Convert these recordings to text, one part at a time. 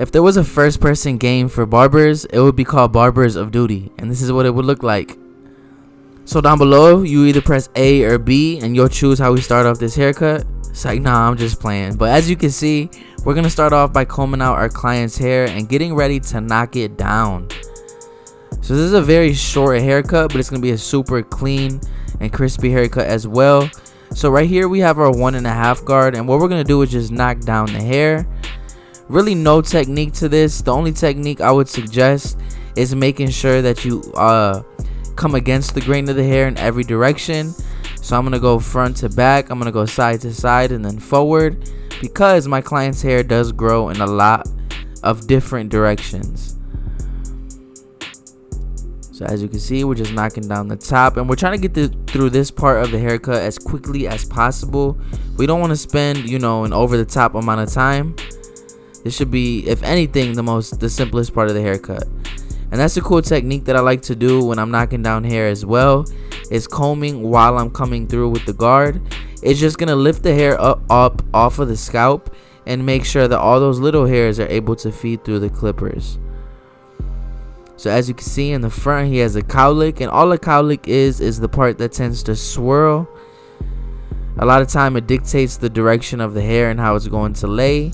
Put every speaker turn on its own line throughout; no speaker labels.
If there was a first person game for barbers, it would be called Barbers of Duty, and this is what it would look like. So down below, you either press A or B and you'll choose how we start off this haircut. It's like, nah, I'm just playing. But as you can see, we're gonna start off by combing out our client's hair and getting ready to knock it down. So this is a very short haircut, but it's gonna be a super clean and crispy haircut as well. So right here we have our 1.5 guard, and what we're gonna do is just knock down the hair. Really no technique to this. The only technique I would suggest is making sure that you come against the grain of the hair in every direction. So I'm gonna go front to back, I'm gonna go side to side, and then forward, because my client's hair does grow in a lot of different directions. So as you can see, we're just knocking down the top, and we're trying to get through this part of the haircut as quickly as possible. We don't want to spend, an over the top amount of time. This should be, if anything, the simplest part of the haircut. And that's a cool technique that I like to do when I'm knocking down hair as well, is combing while I'm coming through with the guard. It's just gonna lift the hair up off of the scalp and make sure that all those little hairs are able to feed through the clippers. So as you can see in the front, he has a cowlick, and all a cowlick is the part that tends to swirl. A lot of time it dictates the direction of the hair and how it's going to lay.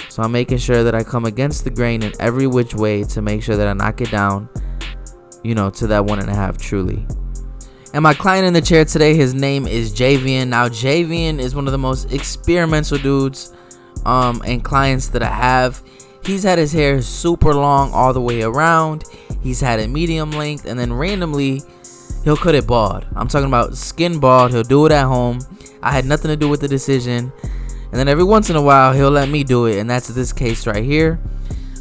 So I'm making sure that I come against the grain in every which way to make sure that I knock it down, to that 1.5 truly. And my client in the chair today, his name is Javian. Now Javian is one of the most experimental dudes and clients that I have. He's had his hair super long all the way around. He's had it medium length, and then randomly he'll cut it bald. I'm talking about skin bald. He'll do it at home. I had nothing to do with the decision. And then every once in a while he'll let me do it, and that's this case right here.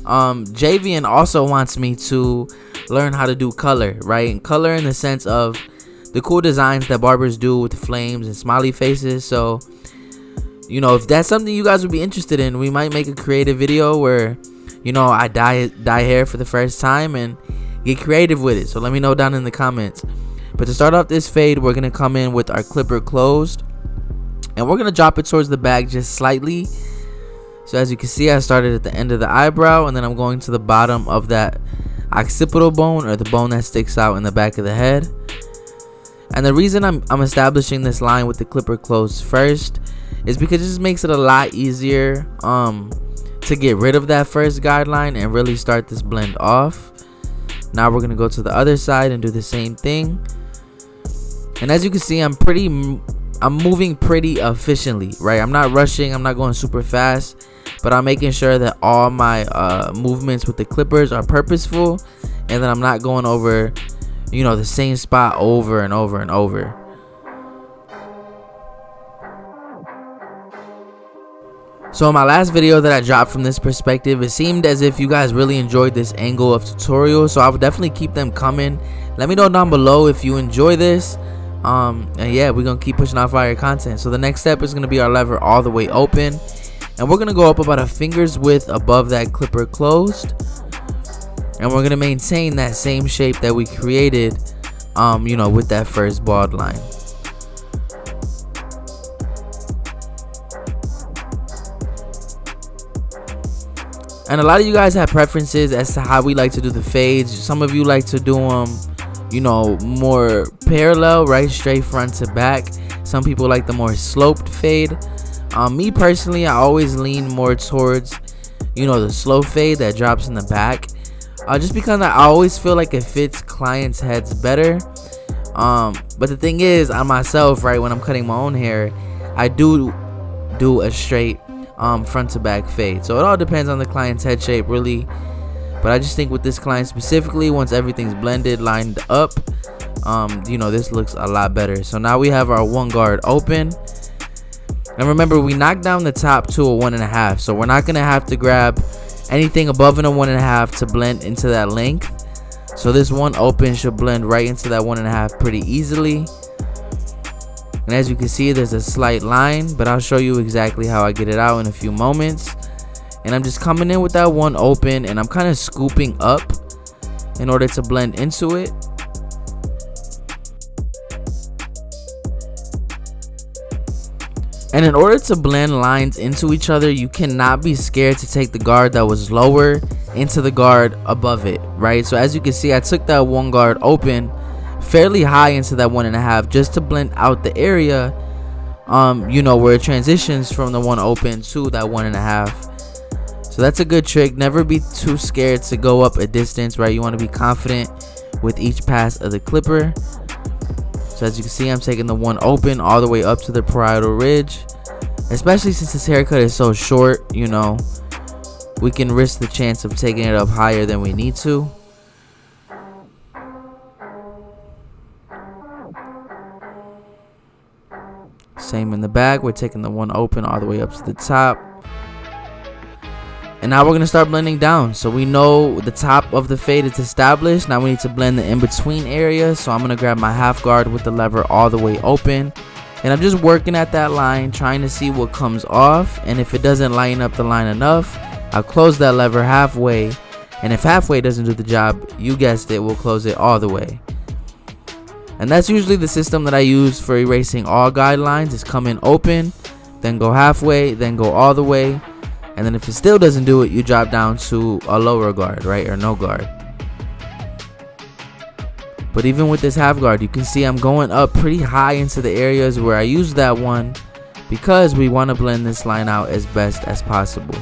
Javian also wants me to learn how to do color, right? And color in the sense of the cool designs that barbers do with flames and smiley faces. So if that's something you guys would be interested in, we might make a creative video where I dye hair for the first time and get creative with it. So let me know down in the comments. But to start off this fade, we're gonna come in with our clipper closed, and we're gonna drop it towards the back just slightly. So as you can see, I started at the end of the eyebrow, and then I'm going to the bottom of that occipital bone, or the bone that sticks out in the back of the head. And the reason I'm establishing this line with the clipper closed first is because it just makes it a lot easier to get rid of that first guideline and really start this blend off. Now we're gonna go to the other side and do the same thing. And as you can see, I'm moving pretty efficiently, right? I'm not rushing, I'm not going super fast, but I'm making sure that all my movements with the clippers are purposeful, and that I'm not going over the same spot over and over and over. So in my last video that I dropped from this perspective, it seemed as if you guys really enjoyed this angle of tutorial, so I would definitely keep them coming. Let me know down below if you enjoy this. And yeah, we're gonna keep pushing out fire content. So the next step is gonna be our lever all the way open, and we're gonna go up about a finger's width above that clipper closed, and we're gonna maintain that same shape that we created with that first bald line. And a lot of you guys have preferences as to how we like to do the fades. Some of you like to do them more parallel, right, straight front to back. Some people like the more sloped fade. Me personally, I always lean more towards the slow fade that drops in the back, just because I always feel like it fits clients' heads better. But the thing is, on myself, right, when I'm cutting my own hair, I do a straight front to back fade. So it all depends on the client's head shape, really. But I just think with this client specifically, once everything's blended, lined up, this looks a lot better. So now we have our 1 guard open, and remember, we knocked down the top to a 1.5, so we're not gonna have to grab anything above a 1.5 to blend into that length. So this 1 open should blend right into that 1.5 pretty easily. And as you can see, there's a slight line, but I'll show you exactly how I get it out in a few moments. And I'm just coming in with that 1 open, and I'm kind of scooping up in order to blend into it. And in order to blend lines into each other, you cannot be scared to take the guard that was lower into the guard above it, right? So as you can see, I took that one guard open fairly high into that 1.5 just to blend out the area, you know, where it transitions from the one open to that 1.5. So that's a good trick. Never be too scared to go up a distance, right? You want to be confident with each pass of the clipper. So as you can see, I'm taking the one open all the way up to the parietal ridge. Especially since this haircut is so short, you know, we can risk the chance of taking it up higher than we need to. Same in the back. We're taking the one open all the way up to the top. And now we're going to start blending down. So we know the top of the fade is established. Now we need to blend the in-between area. So I'm going to grab my half guard with the lever all the way open. And I'm just working at that line, trying to see what comes off. And if it doesn't line up the line enough, I'll close that lever halfway. And if halfway doesn't do the job, you guessed it, we'll close it all the way. And that's usually the system that I use for erasing all guidelines. Is come in open, then go halfway, then go all the way. And then if it still doesn't do it, you drop down to a lower guard, right? Or no guard. But even with this half guard, you can see I'm going up pretty high into the areas where I use that one, because we want to blend this line out as best as possible.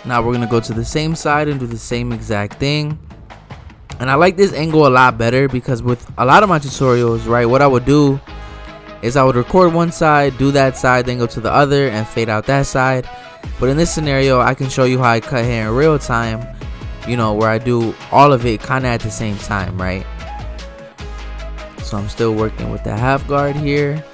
Now we're going to go to the same side and do the same exact thing. And I like this angle a lot better, because with a lot of my tutorials, right, what I would do is I would record one side, do that side, then go to the other and fade out that side. But in this scenario, I can show you how I cut hair in real time, you know, where I do all of it kind of at the same time, right? So I'm still working with the half guard here.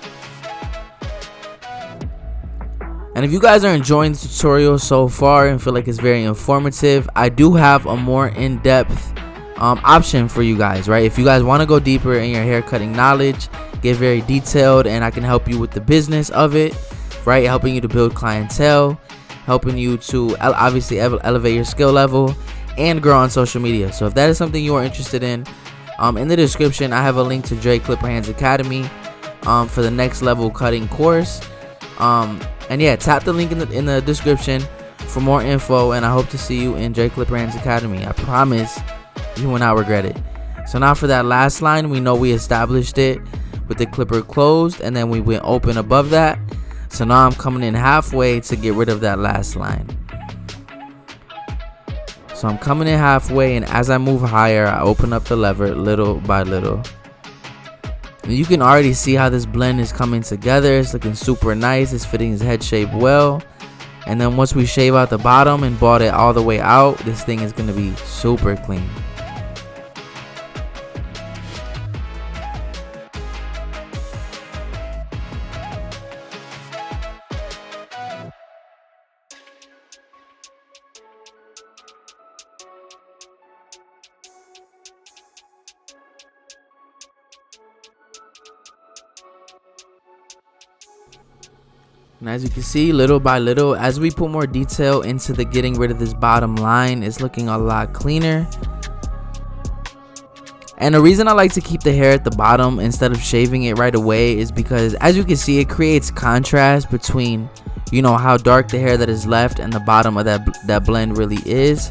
And if you guys are enjoying the tutorial so far and feel like it's very informative, I do have a more in-depth option for you guys, right? If you guys want to go deeper in your hair cutting knowledge, get very detailed, and I can help you with the business of it, right? Helping you to build clientele, helping you to obviously elevate your skill level and grow on social media. So if that is something you are interested in the description, I have a link to Dre Clipper Hands Academy for the next level cutting course. And yeah, tap the link in the description for more info, and I hope to see you in Dre Clipper Hands Academy. I promise you will not regret it. So now for that last line, we know we established it with the clipper closed, and then we went open above that. So now I'm coming in halfway to get rid of that last line. So I'm coming in halfway, and as I move higher, I open up the lever little by little. And you can already see how this blend is coming together. It's looking super nice. It's fitting his head shape well. And then once we shave out the bottom and brought it all the way out, this thing is going to be super clean. And as you can see, little by little, as we put more detail into the getting rid of this bottom line, it's looking a lot cleaner. And the reason I like to keep the hair at the bottom instead of shaving it right away is because, as you can see, it creates contrast between, you know, how dark the hair that is left and the bottom of that blend really is.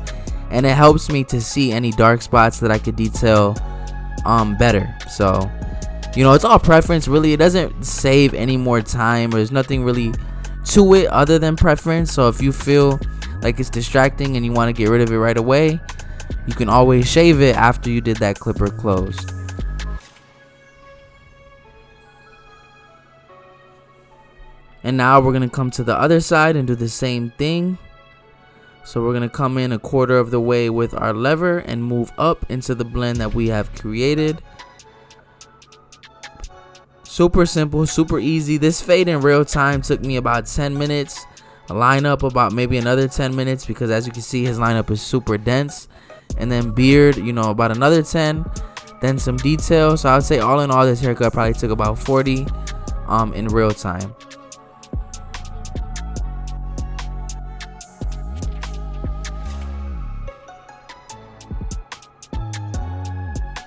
And it helps me to see any dark spots that I could detail better. So, you know, it's all preference, really. It doesn't save any more time, or there's nothing really to it other than preference. So if you feel like it's distracting and you want to get rid of it right away, you can always shave it after you did that clipper closed. And now we're going to come to the other side and do the same thing. So we're going to come in 1/4 of the way with our lever and move up into the blend that we have created. Super simple, super easy. This fade in real time took me about 10 minutes. A lineup about maybe another 10 minutes, because as you can see, his lineup is super dense. And then beard, you know, about another 10. Then some detail. So I would say all in all, this haircut probably took about 40 in real time.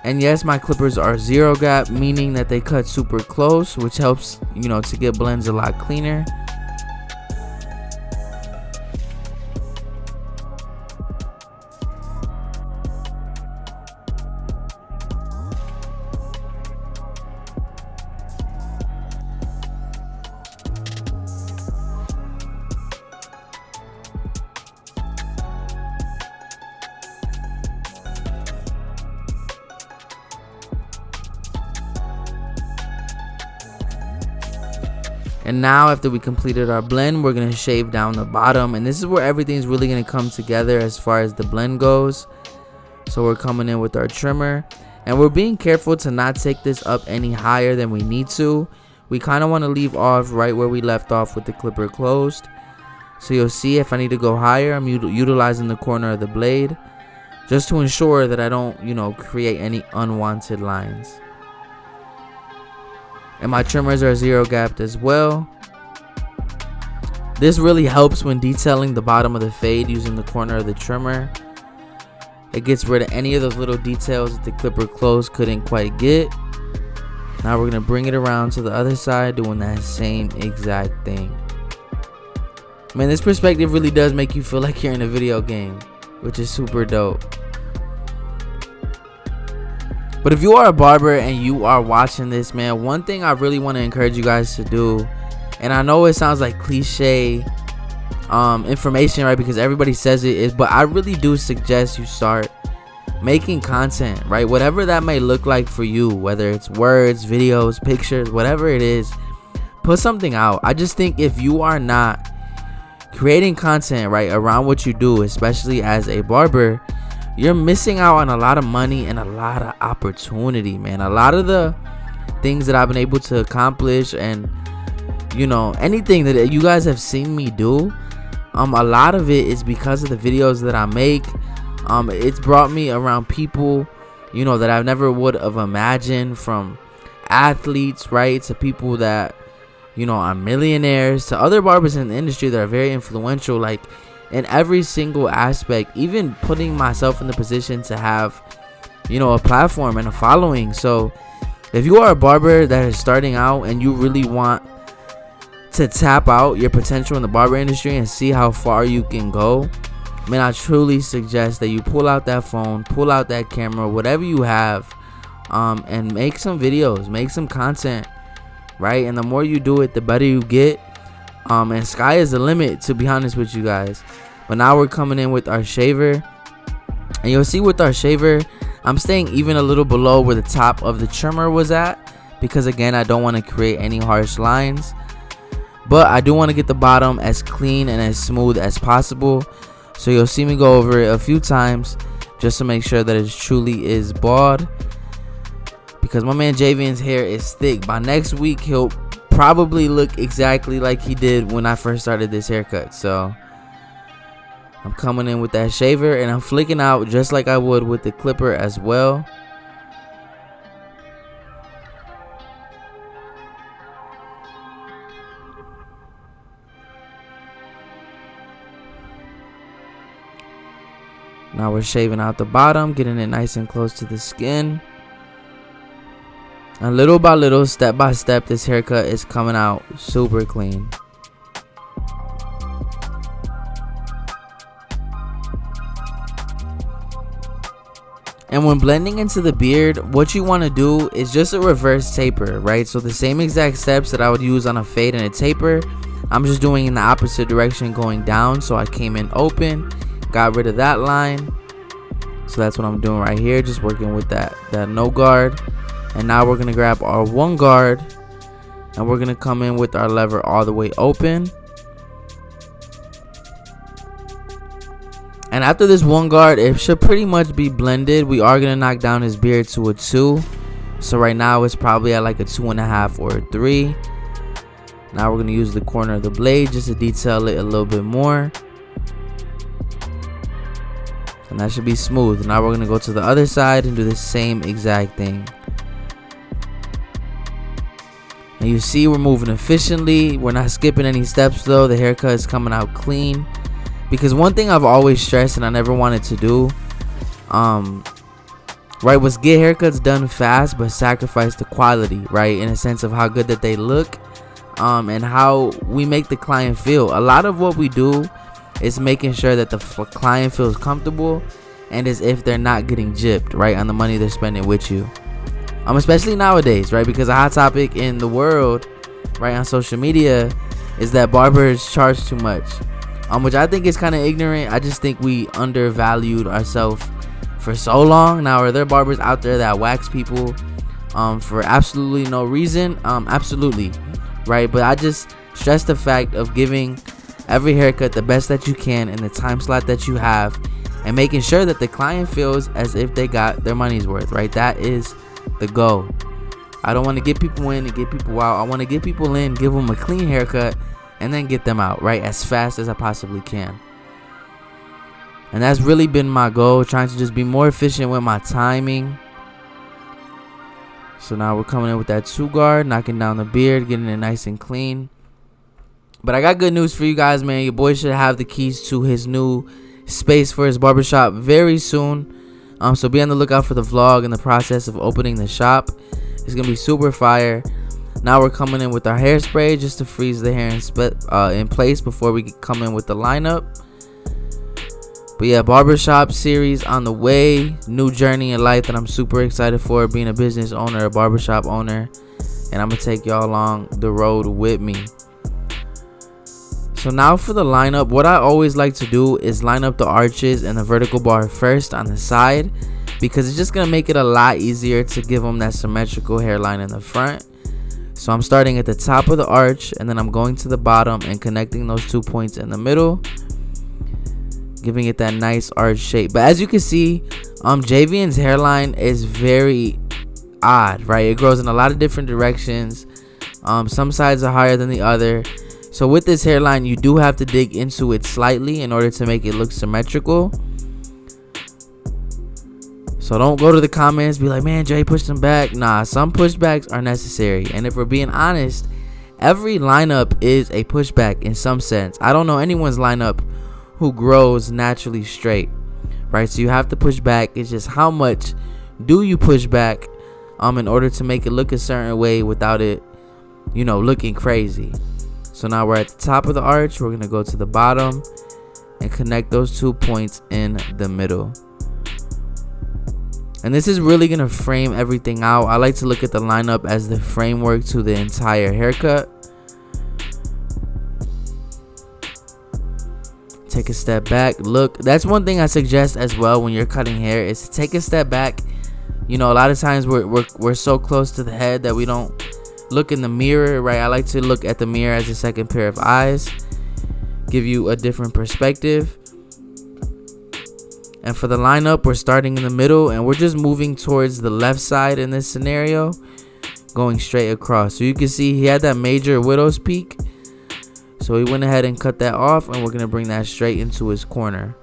And yes, my clippers are 0 gap, meaning that they cut super close, which helps, you know, to get blends a lot cleaner. And now after we completed our blend, we're going to shave down the bottom. And this is where everything's really going to come together as far as the blend goes. So we're coming in with our trimmer. And we're being careful to not take this up any higher than we need to. We kind of want to leave off right where we left off with the clipper closed. So you'll see if I need to go higher, I'm utilizing the corner of the blade. Just to ensure that I don't, you know, create any unwanted lines. And my trimmers are 0 gapped as well. This really helps when detailing the bottom of the fade using the corner of the trimmer. It gets rid of any of those little details that the clipper close couldn't quite get. Now we're going to bring it around to the other side, doing that same exact thing. Man, this perspective really does make you feel like you're in a video game, which is super dope. But if you are a barber and you are watching this, man, one thing I really want to encourage you guys to do, and I know it sounds like cliche information, right, because everybody says it is, but I really do suggest you start making content, right? Whatever that may look like for you, whether it's words, videos, pictures, whatever it is, put something out. I just think if you are not creating content, right, around what you do, especially as a barber, you're missing out on a lot of money and a lot of opportunity, man. A lot of the things that I've been able to accomplish, and you know, anything that you guys have seen me do, a lot of it is because of the videos that I make. It's brought me around people, you know, that I never would have imagined, from athletes, right, to people that, you know, are millionaires, to other barbers in the industry that are very influential, like in every single aspect, even putting myself in the position to have, you know, a platform and a following. So if you are a barber that is starting out and you really want to tap out your potential in the barber industry and see how far you can go, man, I truly suggest that you pull out that phone, pull out that camera, whatever you have, and make some videos, make some content, right? And the more you do it, the better you get. And sky is the limit, to be honest with you guys. But now we're coming in with our shaver, and you'll see with our shaver, I'm staying even a little below where the top of the trimmer was at, because again, I don't want to create any harsh lines, but I do want to get the bottom as clean and as smooth as possible. So you'll see me go over it a few times just to make sure that it truly is bald, because my man Javian's hair is thick. By next week, he'll probably look exactly like he did when I first started this haircut. So I'm coming in with that shaver and I'm flicking out just like I would with the clipper as well. Now we're shaving out the bottom, getting it nice and close to the skin. And little by little, step by step, this haircut is coming out super clean. And when blending into the beard, what you want to do is just a reverse taper, right? So the same exact steps that I would use on a fade and a taper, I'm just doing in the opposite direction, going down. So I came in open, got rid of that line. So that's what I'm doing right here, just working with that no guard. And now we're going to grab our one guard and we're going to come in with our lever all the way open. And after this one guard, it should pretty much be blended. We are going to knock down his beard to a 2. So right now it's probably at like a 2.5 or a 3. Now we're going to use the corner of the blade just to detail it a little bit more. And that should be smooth. Now we're going to go to the other side and do the same exact thing. And you see we're moving efficiently. We're not skipping any steps though. The haircut is coming out clean. Because one thing I've always stressed and I never wanted to do right? Was get haircuts done fast but sacrifice the quality, right? In a sense of how good that they look, and how we make the client feel. A lot of what we do is making sure that the client feels comfortable and as if they're not getting gypped, right, on the money they're spending with you. Especially nowadays, right? Because a hot topic in the world, right, on social media is that barbers charge too much, which I think is kind of ignorant. I just think we undervalued ourselves for so long. Now, are there barbers out there that wax people for absolutely no reason? Absolutely, right? But I just stress the fact of giving every haircut the best that you can in the time slot that you have, and making sure that the client feels as if they got their money's worth, right? That is the goal. I don't want to get people in and get people out. I want to get people in, give them a clean haircut, and then get them out, right, as fast as I possibly can. And that's really been my goal, trying to just be more efficient with my timing. So now we're coming in with that 2-guard, knocking down the beard, getting it nice and clean. But I got good news for you guys, man. Your boy should have the keys to his new space for his barbershop very soon. So be on the lookout for the vlog in the process of opening the shop. It's gonna be super fire. Now we're coming in with our hairspray just to freeze the hair in place before we come in with the lineup. But yeah, barbershop series on the way. New journey in life that I'm super excited for, being a business owner, a barbershop owner. And I'm gonna take y'all along the road with me. So now for the lineup, what I always like to do is line up the arches and the vertical bar first on the side, because it's just going to make it a lot easier to give them that symmetrical hairline in the front. So I'm starting at the top of the arch, and then I'm going to the bottom and connecting those 2 points in the middle, giving it that nice arch shape. But as you can see, Javian's hairline is very odd, right? It grows in a lot of different directions. Some sides are higher than the other. So with this hairline, you do have to dig into it slightly in order to make it look symmetrical. So don't go to the comments, be like, man, Jay pushed them back. Nah, some pushbacks are necessary. And if we're being honest, every lineup is a pushback in some sense. I don't know anyone's lineup who grows naturally straight, right? So you have to push back. It's just how much do you push back in order to make it look a certain way without it, looking crazy. So now we're at the top of the arch. We're going to go to the bottom and connect those 2 points in the middle. And this is really going to frame everything out. I like to look at the lineup as the framework to the entire haircut. Take a step back. Look, that's one thing I suggest as well when you're cutting hair, is to take a step back. A lot of times we're so close to the head that we don't look in the mirror, right? I like to look at the mirror as a second pair of eyes, give you a different perspective. And for the lineup, we're starting in the middle and we're just moving towards the left side in this scenario, going straight across. So you can see he had that major widow's peak, so he went ahead and cut that off, and we're going to bring that straight into his corner.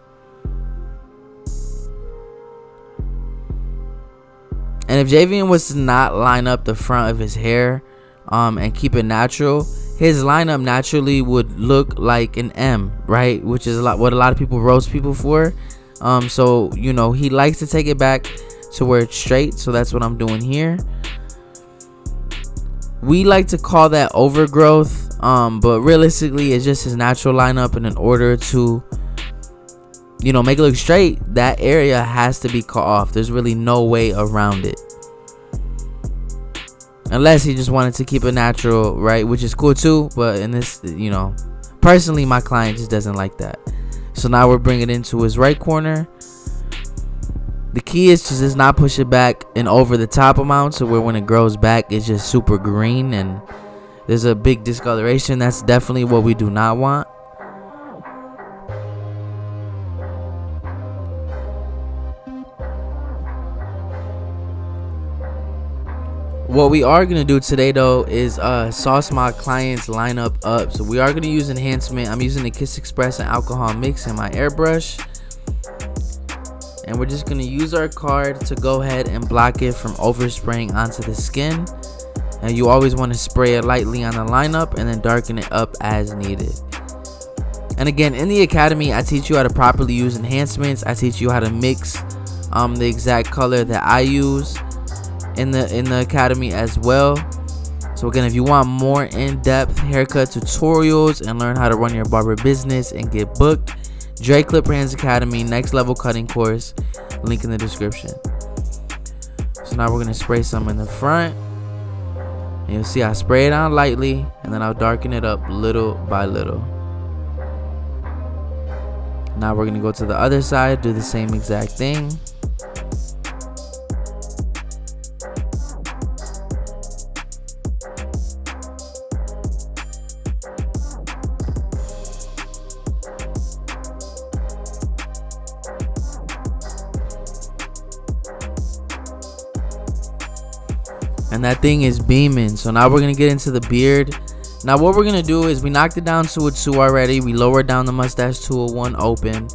And if Javian was to not line up the front of his hair and keep it natural, his lineup naturally would look like an M, right? Which is what a lot of people roast people for. So he likes to take it back to where it's straight. So that's what I'm doing here. We like to call that overgrowth, but realistically it's just his natural lineup. And in order to make it look straight, that area has to be cut off. There's really no way around it, unless he just wanted to keep it natural, right? Which is cool too, but in this, personally my client just doesn't like that. So now we're bringing it into his right corner. The key is to just not push it back and over the top amount, so where when it grows back it's just super green and there's a big discoloration. That's definitely what we do not want. What we are going to do today though is sauce my client's lineup up. So we are going to use Enhancement. I'm using the Kiss Express and alcohol mix in my airbrush. And we're just going to use our card to go ahead and block it from overspraying onto the skin. And you always want to spray it lightly on the lineup and then darken it up as needed. And again, in the academy, I teach you how to properly use enhancements. I teach you how to mix the exact color that I use in the academy as well. So again, if you want more in-depth haircut tutorials and learn how to run your barber business and get booked, Dre Clipper Hands Academy Next Level Cutting Course, link in the description. So now we're gonna spray some in the front, and you'll see I spray it on lightly, and then I'll darken it up little by little. Now we're gonna go to the other side, do the same exact thing. And that thing is beaming. So now we're gonna get into the beard. Now what we're gonna do is we knocked it down to a 2 already. We lowered down the mustache to a 1 open.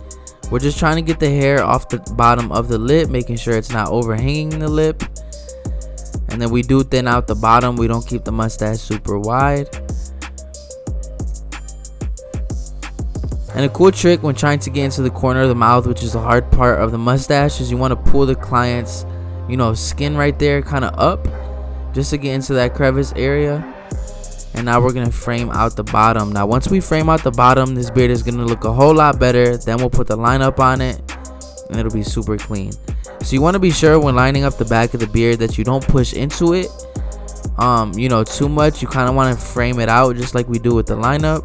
We're just trying to get the hair off the bottom of the lip, making sure it's not overhanging the lip. And then we do thin out the bottom. We don't keep the mustache super wide. And a cool trick when trying to get into the corner of the mouth, which is the hard part of the mustache, is you want to pull the client's, skin right there kind of up, just to get into that crevice area. And now we're gonna frame out the bottom. Now once we frame out the bottom, this beard is gonna look a whole lot better. Then we'll put the line up on it, and it'll be super clean. So you want to be sure when lining up the back of the beard that you don't push into it too much. You kind of want to frame it out just like we do with the lineup.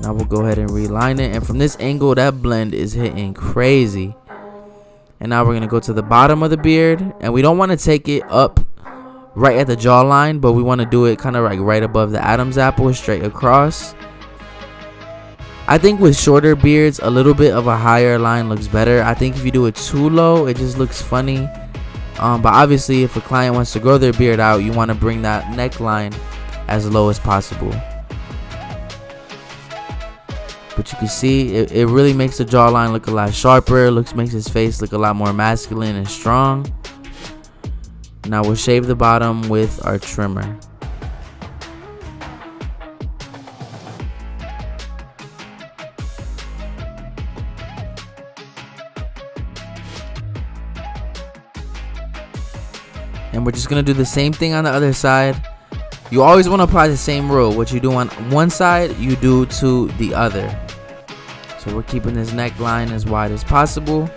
Now we'll go ahead and reline it, and from this angle that blend is hitting crazy. And now we're gonna go to the bottom of the beard, and we don't want to take it up right at the jawline, but we want to do it kind of like right above the Adam's apple, straight across. I think with shorter beards, a little bit of a higher line looks better. I think if you do it too low, it just looks funny. But obviously, if a client wants to grow their beard out, you want to bring that neckline as low as possible. But you can see it really makes the jawline look a lot sharper. Makes his face look a lot more masculine and strong. Now we'll shave the bottom with our trimmer. And we're just gonna do the same thing on the other side. You always want to apply the same rule. What you do on one side, you do to the other. So we're keeping this neckline as wide as possible.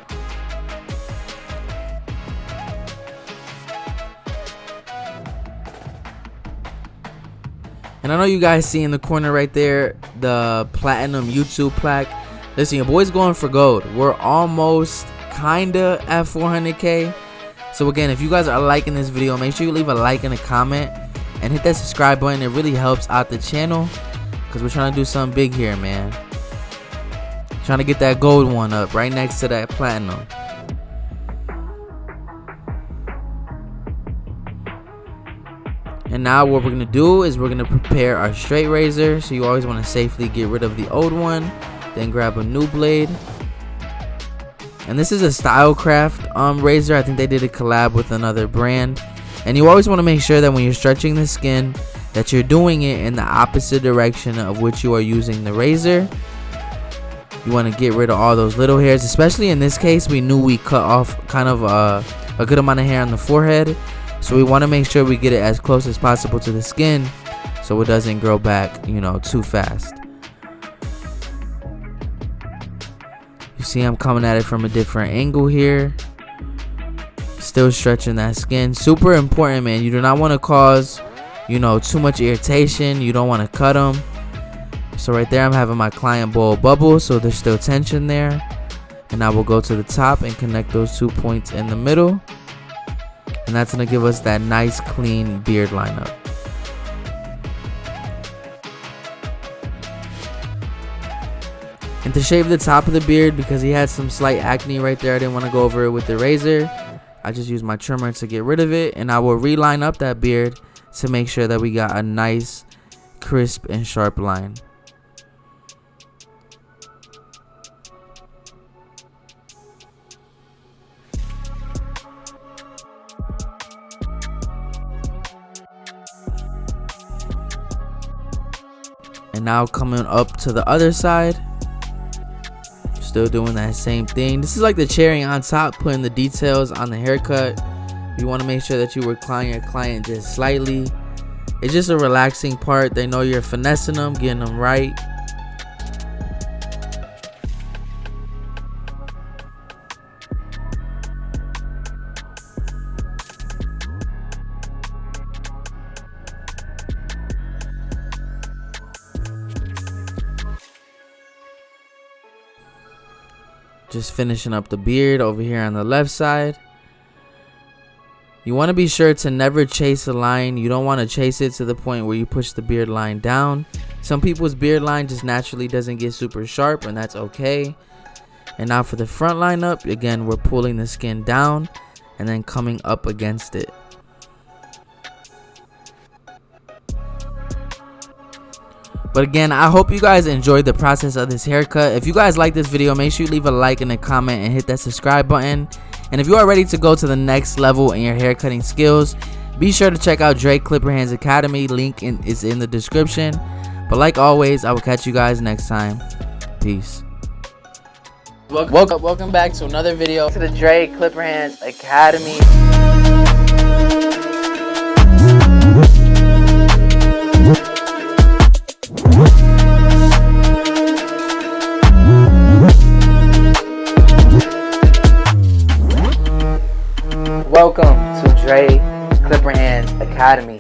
And I know you guys see in the corner right there the platinum YouTube plaque. Listen, your boy's going for gold. We're almost kinda at 400K. So again, if you guys are liking this video, make sure you leave a like and a comment and hit that subscribe button. It really helps out the channel because we're trying to do something big here, man. Trying to get that gold one up right next to that platinum. And now what we're going to do is we're going to prepare our straight razor. So you always want to safely get rid of the old one, then grab a new blade. And this is a Stylecraft razor. I think they did a collab with another brand. And you always want to make sure that when you're stretching the skin that you're doing it in the opposite direction of which you are using the razor. You want to get rid of all those little hairs, especially in this case. We knew we cut off kind of a good amount of hair on the forehead, so we want to make sure we get it as close as possible to the skin so it doesn't grow back too fast. You see I'm coming at it from a different angle here, still stretching that skin. Super important, man. You do not want to cause too much irritation. You don't want to cut them. So right there I'm having my client blow a bubble, so there's still tension there. And now we'll go to the top and connect those 2 points in the middle, and that's going to give us that nice clean beard lineup. And to shave the top of the beard, because he had some slight acne right there, I didn't want to go over it with the razor. I just used my trimmer to get rid of it, and I will reline up that beard to make sure that we got a nice crisp and sharp line. And now coming up to the other side, still doing that same thing. This is like the cherry on top, putting the details on the haircut. You want to make sure that you recline your client just slightly. It's just a relaxing part. They know you're finessing them, getting them right. Just finishing up the beard over here on the left side. You want to be sure to never chase a line. You don't want to chase it to the point where you push the beard line down. Some people's beard line just naturally doesn't get super sharp, and that's okay. And now for the front line up, again, we're pulling the skin down and then coming up against it. But again, I hope you guys enjoyed the process of this haircut. If you guys like this video, make sure you leave a like and a comment and hit that subscribe button. And if you are ready to go to the next level in your haircutting skills, be sure to check out Dre Clipper Hands Academy. Link is in the description. But like always, I will catch you guys next time. Peace. Welcome back to another video to the Dre Clipper Hands Academy. Welcome to Dre Clipper Hands Academy.